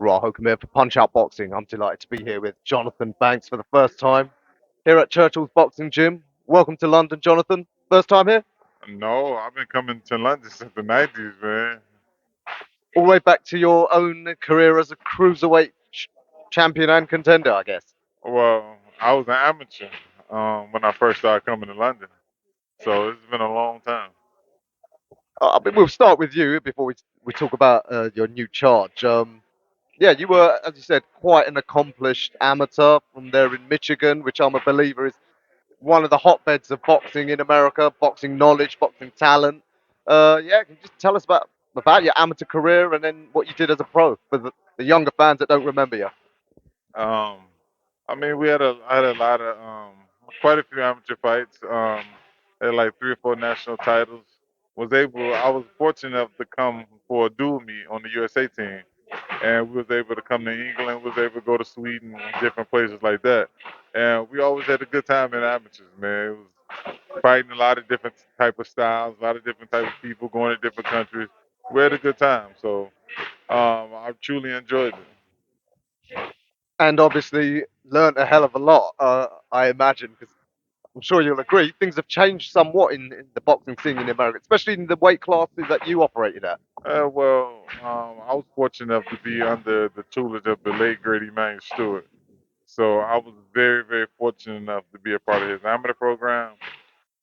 Welcome here for Punch Out Boxing. I'm delighted to be here with Jonathon Banks for the first time here at Churchill's Boxing Gym. Welcome to London, Jonathon. First time here? No, I've been coming to London since the 90s, man. All the way back to your own career as a cruiserweight champion and contender, I guess. Well, I was an amateur when I first started coming to London, so it's been a long time. We'll start with you before we talk about your new charge. Yeah, you were, as you said, quite an accomplished amateur from there in Michigan, which I'm a believer is one of the hotbeds of boxing in America, boxing knowledge, boxing talent. Yeah, can you just tell us about your amateur career and then what you did as a pro for the younger fans that don't remember you? Um, I mean, I had a lot of quite a few amateur fights. Had like 3 or 4 national titles. I was fortunate enough to come for a dual meet on the USA team, and we was able to come to England, was able to go to Sweden, and different places like that. And we always had a good time in amateurs, man. It was fighting a lot of different type of styles, a lot of different type of people going to different countries. We had a good time, so I truly enjoyed it. And obviously learned a hell of a lot, I imagine, because I'm sure you'll agree, things have changed somewhat in the boxing scene in America, especially in the weight classes that you operated at. I was fortunate enough to be under the tutelage of the late great Emmanuel Stewart. So I was very, very fortunate enough to be a part of his amateur program,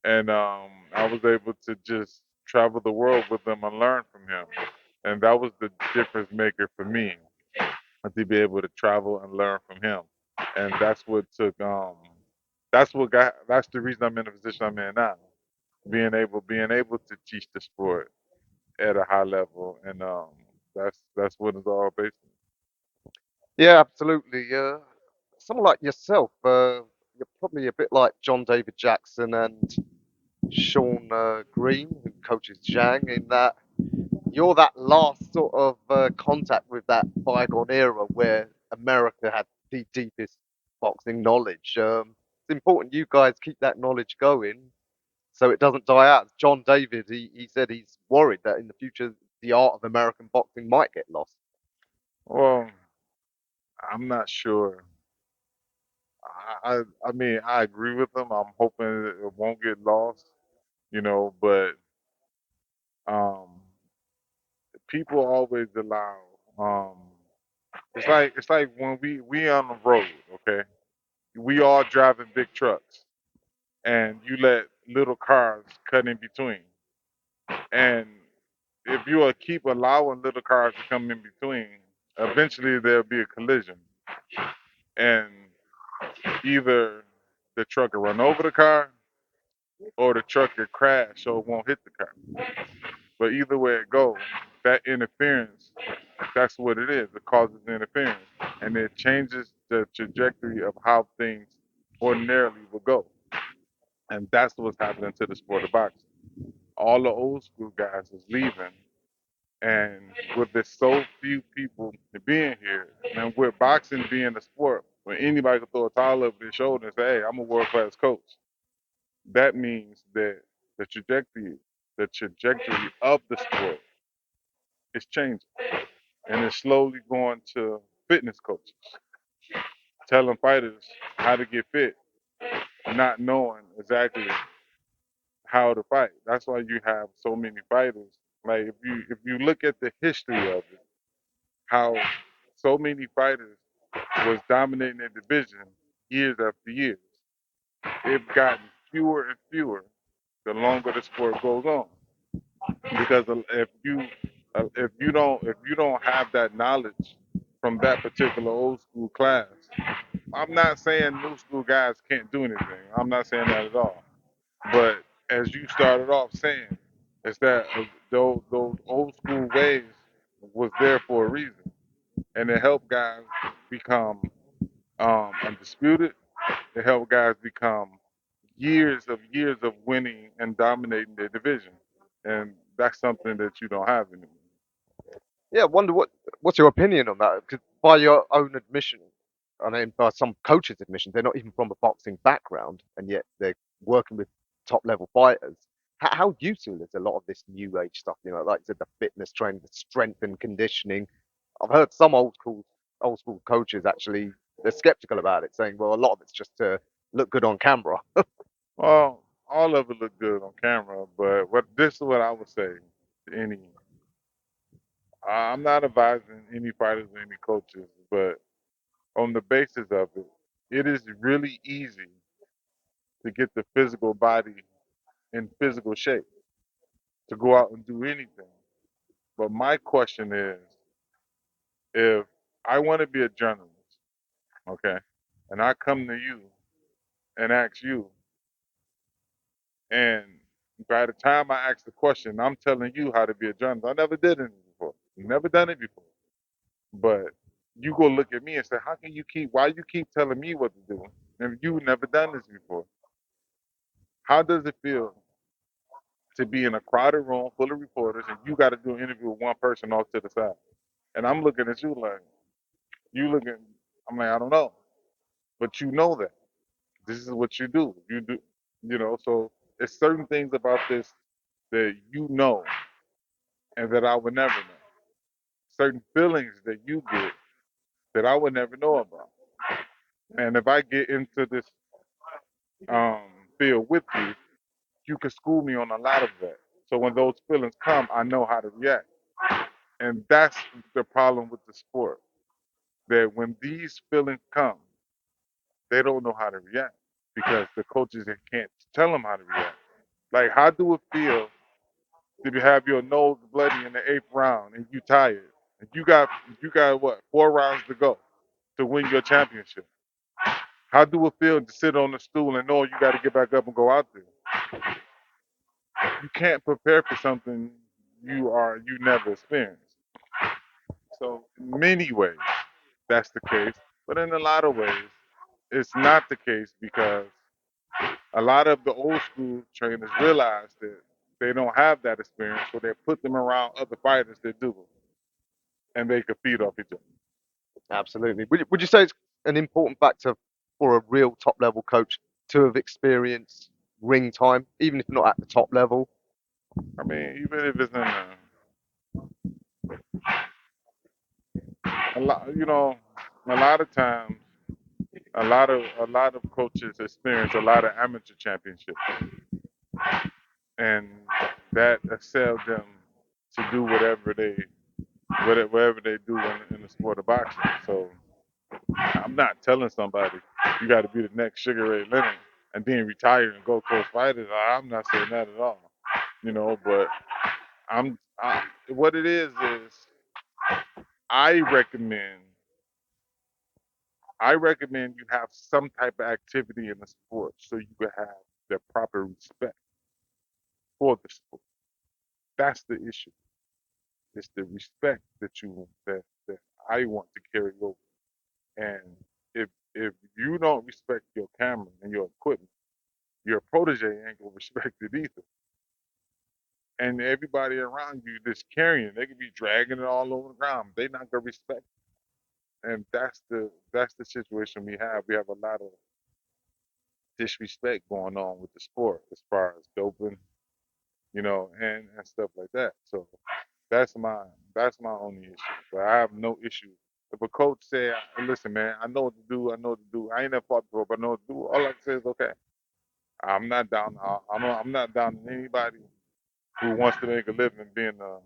and I was able to just travel the world with him and learn from him, and that was the difference maker for me, to be able to travel and learn from him, and that's the reason I'm in the position I'm in now, being able to teach the sport at a high level, and that's what it's all based Yeah, absolutely. Someone like yourself, you're probably a bit like John David Jackson and Sean Green, who coaches Zhang, in that you're that last sort of contact with that bygone era where America had the deepest boxing knowledge. It's important you guys keep that knowledge going so it doesn't die out. John David, he said he's worried that in the future the art of American boxing might get lost. on. Well, I'm not sure. I mean, I agree with them. I'm hoping it won't get lost, but um, people always allow. Um, it's like when we on the road, okay? We all driving big trucks, and you let little cars cut in between, and if you keep allowing little cars to come in between, eventually there'll be a collision, and either the truck will run over the car or the truck will crash so it won't hit the car. But either way it goes, that interference, that's what it is. It causes interference, and it changes the trajectory of how things ordinarily would go. And that's what's happening to the sport of boxing. All the old school guys is leaving, and with there's so few people being here, and with boxing being a sport where anybody can throw a towel over their shoulder and say, "Hey, I'm a world class coach," that means that the trajectory, the trajectory of the sport is changing, and it's slowly going to fitness coaches telling fighters how to get fit, not knowing exactly how to fight. That's why you have so many fighters. Like if you look at the history of it, how so many fighters was dominating their division years after years. They've gotten fewer and fewer the longer the sport goes on. Because if you don't have that knowledge from that particular old school class, I'm not saying new school guys can't do anything. I'm not saying that at all. But as you started off saying, is that those old school ways was there for a reason, and it helped guys become undisputed. It helped guys become years of winning and dominating their division, and that's something that you don't have anymore. Yeah, I wonder what's your opinion on that? Because by your own admission, I mean by some coaches' admission, they're not even from a boxing background, and yet they're working with top level fighters. How useful is a lot of this new age stuff? You know, like I said, the fitness training, the strength and conditioning. I've heard some old school coaches actually they're skeptical about it, saying, well, a lot of it's just to look good on camera. Well, all of it looked good on camera, but what this is what I would say to any. I'm not advising any fighters or any coaches, but on the basis of it, it is really easy to get the physical body in physical shape to go out and do anything. But my question is, if I want to be a journalist, okay, and I come to you and ask you, and by the time I ask the question, I'm telling you how to be a journalist. I never did it before. Never done it before. But you go look at me and say, how can you keep? Why you keep telling me what to do? And you never done this before. How does it feel to be in a crowded room full of reporters and you got to do an interview with one person off to the side? And I'm looking at you like, you looking, I'm like, I don't know. But you know that. This is what you do. You do, so it's certain things about this that you know and that I would never know. Certain feelings that you get that I would never know about. And if I get into this um, field with you, you can school me on a lot of that. So when those feelings come, I know how to react. And that's the problem with the sport. That when these feelings come, they don't know how to react because the coaches can't tell them how to react. Like, how do it feel to have your nose bloody in the 8th round and you tired? And you got what, 4 rounds to go to win your championship. How do it feel to sit on the stool and know you got to get back up and go out there? You can't prepare for something you never experienced. So in many ways, that's the case. But in a lot of ways, it's not the case because a lot of the old school trainers realize that they don't have that experience, so they put them around other fighters that do, and they can feed off each other. Absolutely. Would you say it's an important factor for a real top level coach to have experienced ring time, even if not at the top level? I mean, even if it's in a lot, a lot of times, a lot of coaches experience a lot of amateur championships, and that excel them to do whatever they do in the sport of boxing. So I'm not telling somebody you got to be the next Sugar Ray Leonard and then retire and go coach fighters. I'm not saying that at all, But what it is I recommend I recommend you have some type of activity in the sport so you can have the proper respect for the sport. That's the issue. It's the respect that I want to carry over. And if you don't respect your camera and your equipment, your protege ain't gonna respect it either. And everybody around you that's carrying it, they could be dragging it all over the ground. They're not gonna respect it. And that's the situation we have. We have a lot of disrespect going on with the sport as far as doping, and stuff like that. So that's my that's my only issue. But I have no issue. If a coach say, "Listen, man, I know what to do. I know what to do. I ain't never fought before, but I know what to do." All I can say is, "Okay." I'm not down. I'm not down to anybody who wants to make a living being a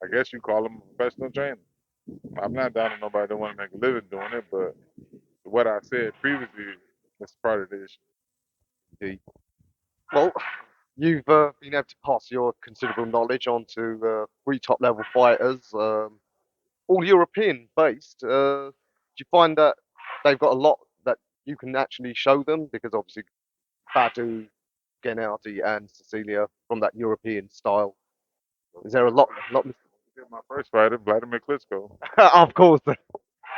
I guess you call them a professional trainer. I'm not down to nobody that want to make a living doing it. But what I said previously is part of the issue. The, well, you've been able to pass your considerable knowledge on to three top level fighters, all European based. Do you find that they've got a lot that you can actually show them? Because obviously, Badou, Gennady, and Cecilia from that European style. Is there a lot? My first fighter, Vladimir Klitschko. Of course.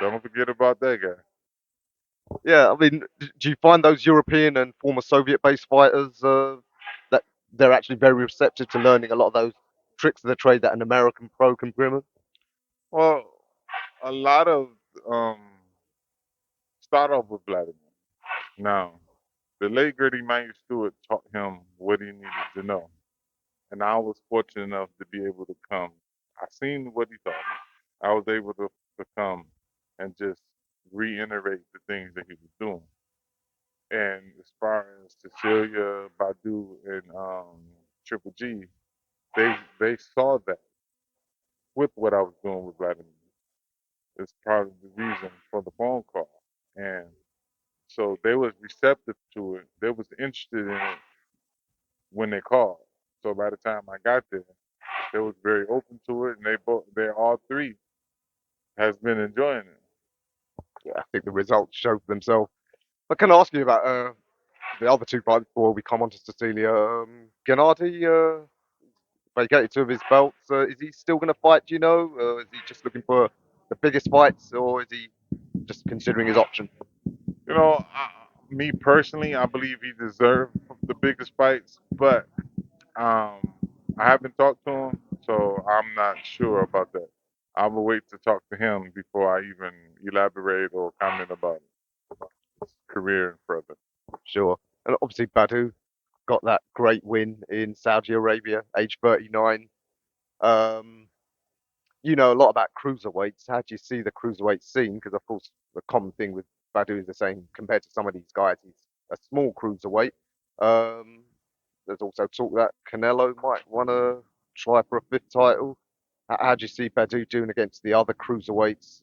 Don't forget about that guy. Yeah, I mean, do you find those European and former Soviet-based fighters that they're actually very receptive to learning a lot of those tricks of the trade that an American pro can bring them? Well, a lot of um, start off with Vladimir. Now, the late great Emmanuel Stewart taught him what he needed to know, and I was fortunate enough to be able to come I seen what he taught me. I was able to come and just reiterate the things that he was doing. And as far as Cecilia, Badou, and Triple G, they saw that with what I was doing with Vladimir. It's part of the reason for the phone call. And so they was receptive to it. They was interested in it when they called. So by the time I got there, they was very open to it, and they all three has been enjoying it. Yeah, I think the results showed themselves. But can I ask you about the other two fights before we come on to Cecilia? Gennady vacated two of his belts. Is he still going to fight? Do you know? Is he just looking for the biggest fights, or is he just considering his options? You know, me personally, I believe he deserved the biggest fights, but um, I haven't talked to him, so I'm not sure about that. I will wait to talk to him before I even elaborate or comment about his career and further. Sure. And obviously, Badou got that great win in Saudi Arabia, age 39. Um, you know a lot about cruiserweights. How do you see the cruiserweight scene? Because of course, the common thing with Badou is the same compared to some of these guys. He's a small cruiserweight. Um, there's also talk that Canelo might want to try for a fifth title. How do you see Badou doing against the other cruiserweights?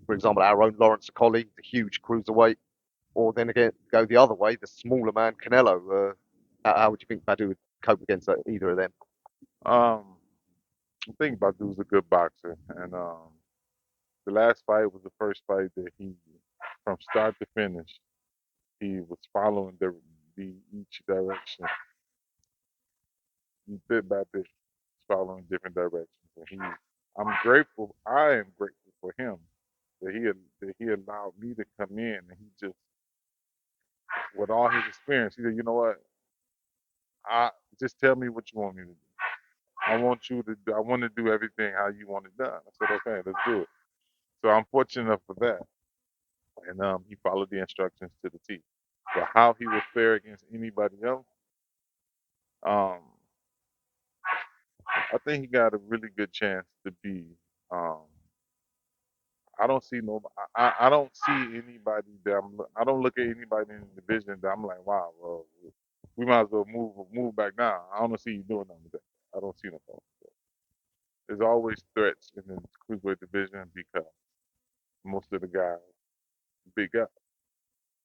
For example, our own Lawrence Okolie, the huge cruiserweight, or then again go the other way, the smaller man Canelo. How would you think Badou would cope against either of them? Um, I think Badu's a good boxer, and the last fight was the first fight that he, from start to finish, he was following the each direction, bit by bit, following different directions. And I'm grateful. I am grateful for him that he allowed me to come in, and he just, with all his experience, he said, you know what, I just tell me what you want me to do. I want to do everything how you want it done. I said, okay, let's do it. So I'm fortunate enough for that. And he followed the instructions to the T. But how he would fare against anybody else, um, I think he got a really good chance to be. Um, I don't see no. I don't see anybody that I don't look at anybody in the division that I'm like, wow, well, we might as well move back down. I don't see you doing nothing with that. I don't see no problem. There's always threats in the cruiserweight division because most of the guys, big guys,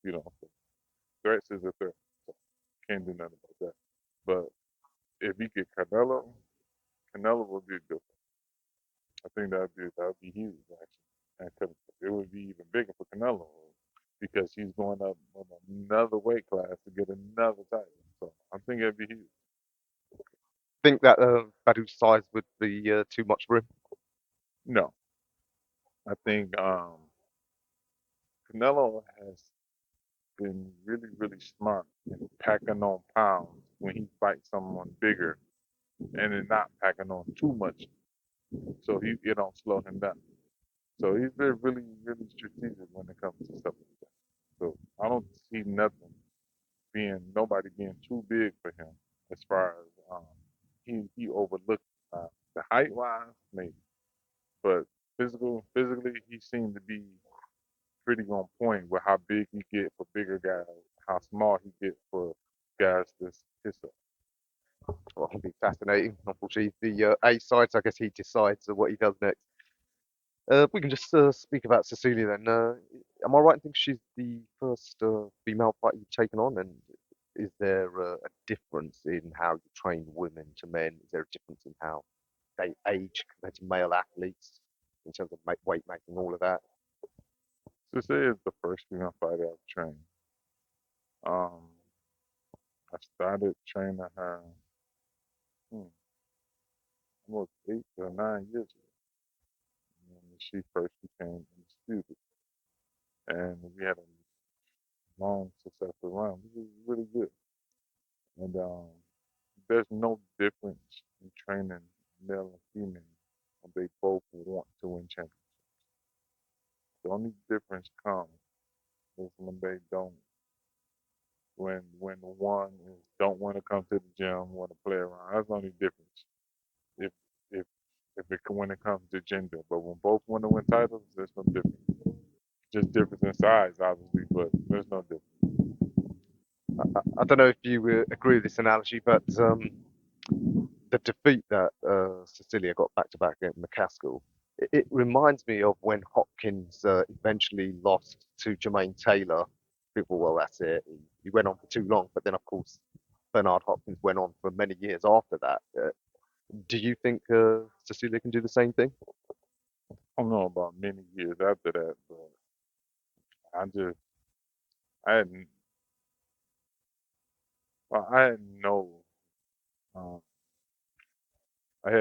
you know, so threats is a threat. So can't do nothing about that. But if we get Canelo, Canelo would be a good. I think that would be huge actually, and it would be even bigger for Canelo because he's going up on another weight class to get another title. So I think it'd be huge. Think that Badou's size would be too much for him? No, I think Canelo has been really really smart in packing on pounds when he fights someone bigger and then not packing on too much so it don't slow him down. So he's been really really strategic when it comes to stuff like that. So I don't see nothing nobody being too big for him as far as he overlooked the height wise maybe, but physically he seemed to be pretty on point with how big he get for bigger guys, how small he get for guys that's his size. Well, it'll be fascinating. Unfortunately, the A side, so I guess he decides what he does next. We can just speak about Cecilia then. Am I right in thinking she's the first female fighter you've taken on? And is there a difference in how you train women to men? Is there a difference in how they age compared to male athletes in terms of weight making, all of that? Cecilia is the first female fighter I've trained. Um, I started training her hmm, almost 8 or 9 years ago when she first became undisputed, and we had a long successful run. It was really good, and there's no difference in training male and female. They both want to win championships. The only difference comes is when they don't, when one is don't want to come to the gym, want to play around. That's the only difference. If when it comes to gender. But when both women win titles, there's no difference. Just difference in size, obviously, but there's no difference. I don't know if you agree with this analogy, but the defeat that Cecilia got back to back at McCaskill, it reminds me of when Hopkins eventually lost to Jermaine Taylor. People, well, that's it. He went on for too long, but then of course Bernard Hopkins went on for many years after that. Do you think Cecilia can do the same thing? I don't know about many years after that, but I just I had I had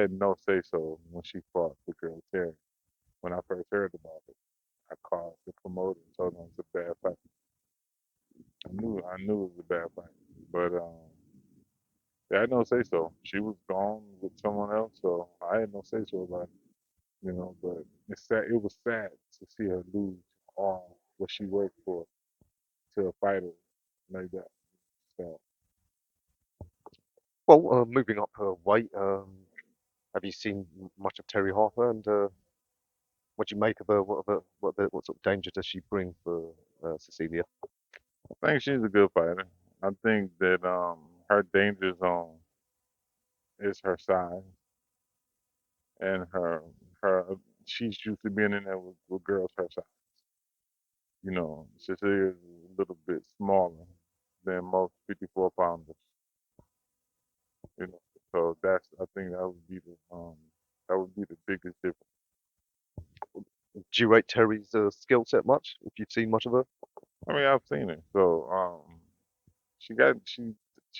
um, no say so when she fought the girl Terry. When I first heard about it, I called the promoter and told him it was a bad fight. I knew it was a bad fight, but yeah, I had no say so. She was gone with someone else, so I had no say so about it, But it's sad. It was sad to see her lose all what she worked for to a fighter like that. So Well, moving up her weight, have you seen much of Terry Harper, and what do you make of her? What sort of danger does she bring for Cecilia? I think she's a good fighter. I think that her danger zone is her size and her. She's used to being in there with girls her size. Cecilia is a little bit smaller than most 54 pounders. You know, so I think that would be the biggest difference. Do you rate Terry's skill set much? If you've seen much of her? I mean, I've seen it, so she got she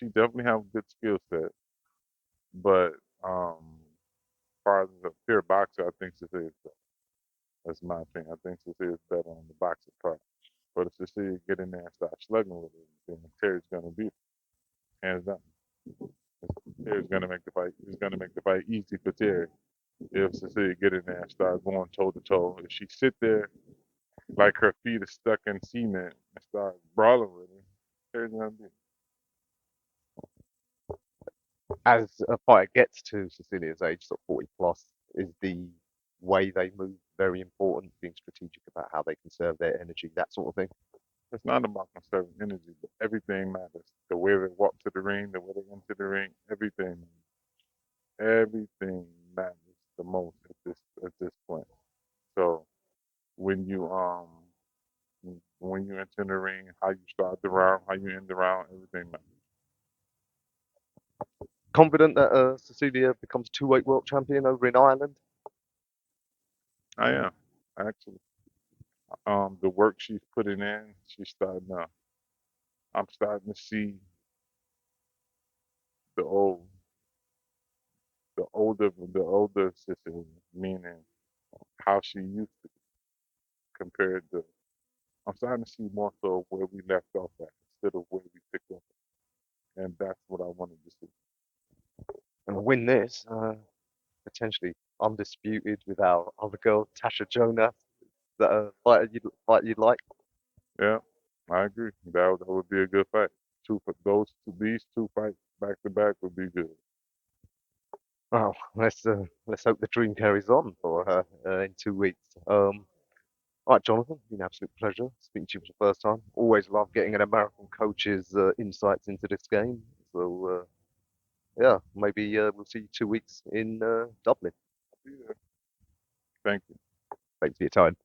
definitely have a good skill set, but as far as a pure boxer, I think Cecilia is better. That's my opinion. I think Cecilia is better on the boxing part. But if Cecilia get in there and start slugging with it, then Terry's gonna beat her, hands down. Terry's gonna make the fight. It's gonna make the fight easy for Terry if Cecilia get in there and start going toe to toe. If she sit there like her feet are stuck in cement and start brawling with him, Terry's gonna beat As a fighter gets to Cecilia's age, sort of 40 plus, is the way they move very important, being strategic about how they conserve their energy, that sort of thing. It's not about conserving energy, but everything matters. The way they walk to the ring, the way they enter the ring, everything matters the most at this point. So when you um when you enter the ring, how you start the round, how you end the round, everything matters. Confident that Cecilia becomes two-weight world champion over in Ireland. I am actually. The work she's putting in, she's starting to. I'm starting to see the old, the older sister, meaning how she used to compared to. I'm starting to see more so where we left off at instead of where we picked up, and that's what I wanted to see. And win this, potentially undisputed with our other girl, Tasha Jonas, that fight you'd like. Yeah, I agree. That would be a good fight. These two fights back to back would be good. Well, let's hope the dream carries on for her in 2 weeks. All right, Jonathan, been an absolute pleasure speaking to you for the first time. Always love getting an American coach's insights into this game. So yeah, maybe we'll see you 2 weeks in Dublin. Yeah. Thank you. Thanks for your time.